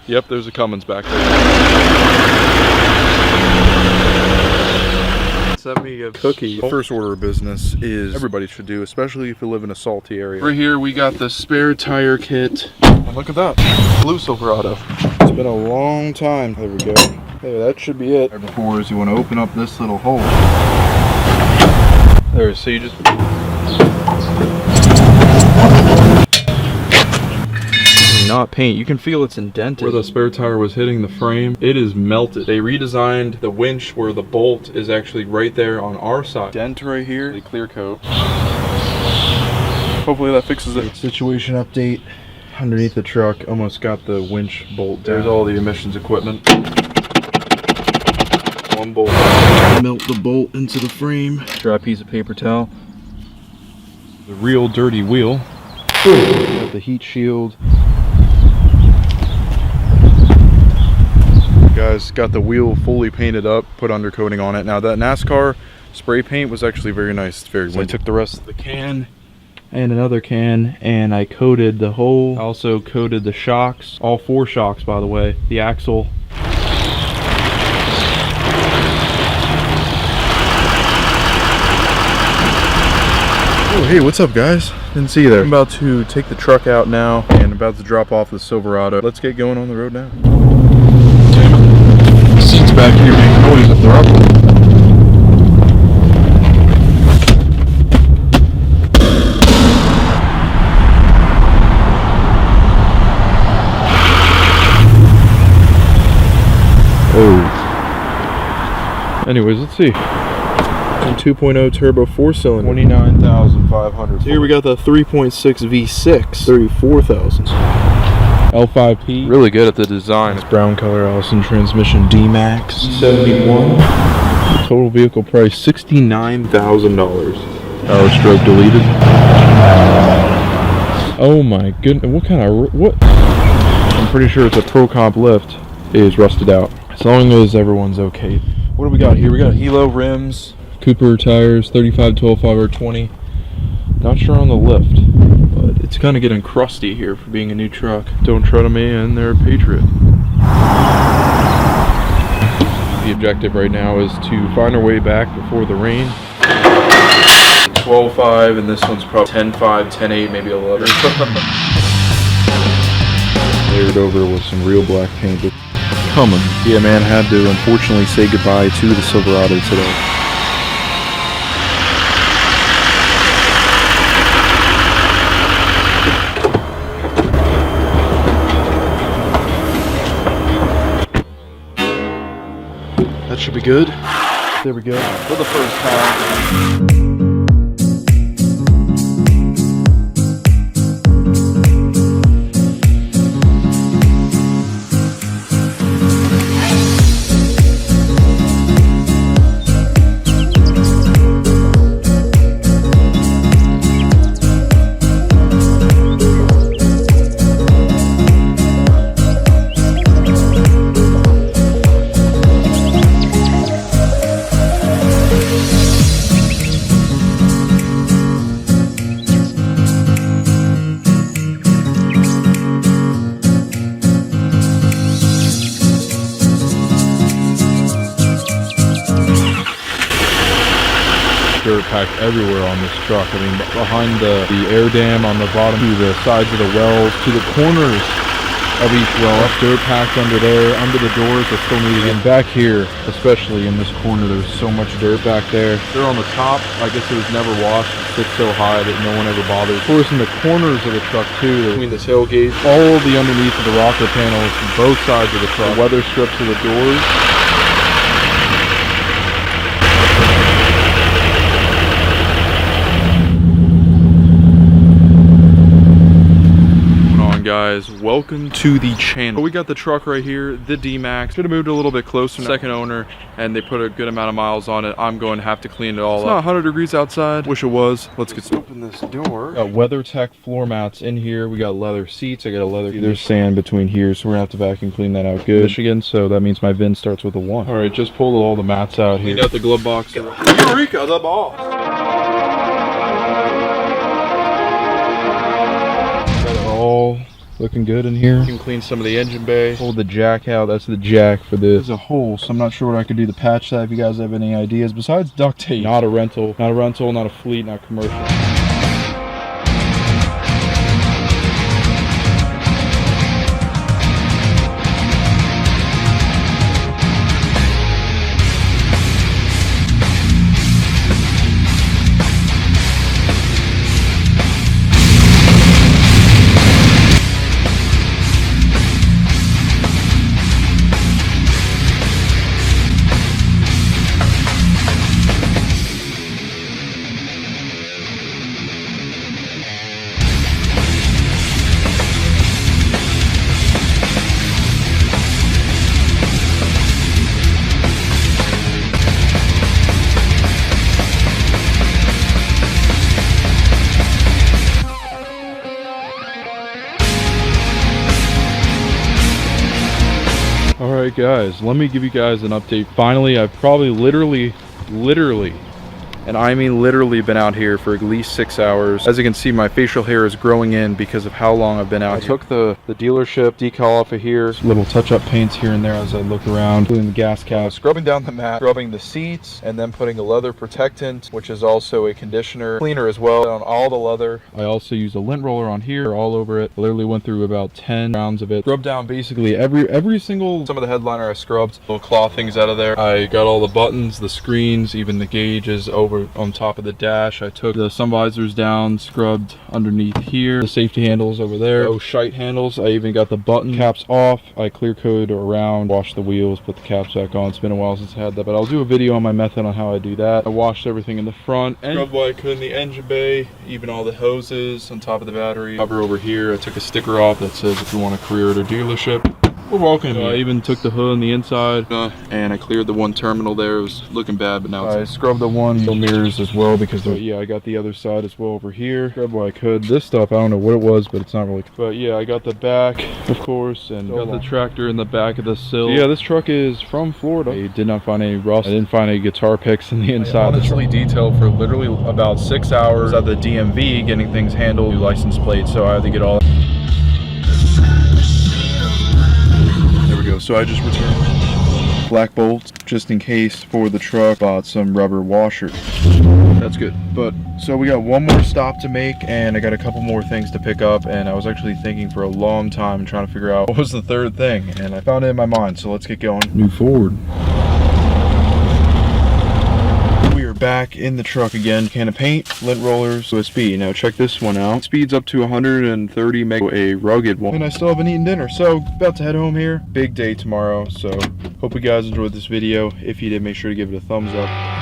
Yep, there's a Cummins back there. Sent me a cookie. First order of business is everybody should do, especially if you live in a salty area. Right here we got the spare tire kit. And look at that, blue Silverado. It's been a long time. There we go. There, that should be it. Before is you want to open up this little hole. There, so you just not paint. You can feel it's indented. Where the spare tire was hitting the frame, it is melted. They redesigned the winch where the bolt is actually right there on our side. Dent right here, they clear coat. Hopefully that fixes it. Situation update. Underneath the truck, almost got the winch bolt down. There's all the emissions equipment. One bolt. Melt the bolt into the frame. Dry piece of paper towel. The real dirty wheel. Got the heat shield. Guys, got the wheel fully painted up, put undercoating on it. Now that NASCAR spray paint was actually very nice. It's very windy. I took the rest of the can and another can and I coated the whole. I also coated the shocks, all 4 shocks by the way, the axle. Oh hey, what's up guys? Didn't see you there. I'm about to take the truck out now and about to drop off the Silverado. Let's get going on the road now. Seats back here make noise if they're up. Oh. Anyways, let's see. 2.0 turbo 4-cylinder, 29,500. Here we got the 3.6 V6, 34,000. L5P, really good at the design. It's brown color Allison transmission Duramax, 71. Total vehicle price $69,000. Powerstroke deleted. Oh my goodness, what kind of, what? I'm pretty sure it's a Pro Comp lift. It is rusted out. As long as everyone's okay. What do we got here? We got Hilo rims, Cooper tires, 35, 12, 5 or 20. Not sure on the lift, but it's kind of getting crusty here for being a new truck. Don't tread on me, and they're a Patriot. The objective right now is to find our way back before the rain. 12.5, and this one's probably 10.5, 10.8, maybe 11. Layered over with some real black paint. Cummins. Yeah, man, had to unfortunately say goodbye to the Silverado today. That should be good. There we go. For the first time. Dirt packed everywhere on this truck. I mean, behind the air dam on the bottom, to the sides of the wells, to the corners of each well. Dirt packed under there, under the doors that still need to get back here, especially in this corner. There's so much dirt back there. They're on the top. I guess it was never washed. It sits so high that no one ever bothers. Of course, in the corners of the truck too, between the tailgate, all the underneath of the rocker panels, both sides of the truck, the weather strips of the doors. Guys, welcome to the channel. We got the truck right here, the D-Max. Should have moved a little bit closer. Second owner, and they put a good amount of miles on it. I'm going to have to clean it all up. It's not 100 degrees outside. Wish it was. Let's get started. Open this door. Got WeatherTech floor mats in here. We got leather seats. I got a leather. There's sand between here, so we're gonna have to vacuum clean that out good. Michigan, so that means my VIN starts with a 1. All right, just pulled all the mats out here. Got the glove box. Eureka, the boss. Got it all looking good in here. You can clean some of the engine bay. Pull the jack out. That's the jack for this. There's a hole, so I'm not sure what I could do to patch that. If you guys have any ideas besides duct tape. Not a rental, not a fleet, not commercial. Alright guys, let me give you guys an update. Finally, I've probably literally, and I mean literally, been out here for at least 6 hours. As you can see, my facial hair is growing in because of how long I've been out here. I took the dealership decal off of here. Little touch-up paints here and there as I look around. Putting the gas cap, scrubbing down the mat, scrubbing the seats, and then putting a leather protectant, which is also a conditioner cleaner as well, on all the leather. I also used a lint roller on here, all over it. I literally went through about 10 rounds of it. Scrubbed down basically every single, some of the headliner I scrubbed. Little claw things out of there. I got all the buttons, the screens, even the gauges over on top of the dash. I took the sun visors down, scrubbed underneath here, the safety handles over there, those shite handles. I even got the button caps off. I clear coated around, washed the wheels, put the caps back on. It's been a while since I had that, but I'll do a video on my method on how I do that. I washed everything in the front and scrubbed what I could in the engine bay, even all the hoses on top of the battery. Cover over here, I took a sticker off that says if you want a career at a dealership, we're welcome. So I even took the hood on the inside and I cleared the one terminal there. It was looking bad, but now I scrubbed the one mirrors as well because yeah, I got the other side as well over here. Scrubbed what I could. This stuff, I don't know what it was, but it's not really. But yeah, I got the back, of course, and got the tractor in the back of the sill. Yeah, this truck is from Florida. I did not find any rust. I didn't find any guitar picks in the inside. I honestly detailed for literally about 6 hours at the DMV getting things handled, new license plates, so I had to get all. So I just returned black bolts just in case for the truck. Bought some rubber washers. That's good. But so we got one more stop to make and I got a couple more things to pick up, and I was actually thinking for a long time trying to figure out what was the third thing, and I found it in my mind. So let's get going. Move forward. Back in the truck again. Can of paint, lint rollers, USB. Now check this one out. Speeds up to 130 meg, a rugged one. And I still haven't eaten dinner, so about to head home here. Big day tomorrow, so hope you guys enjoyed this video. If you did, make sure to give it a thumbs up.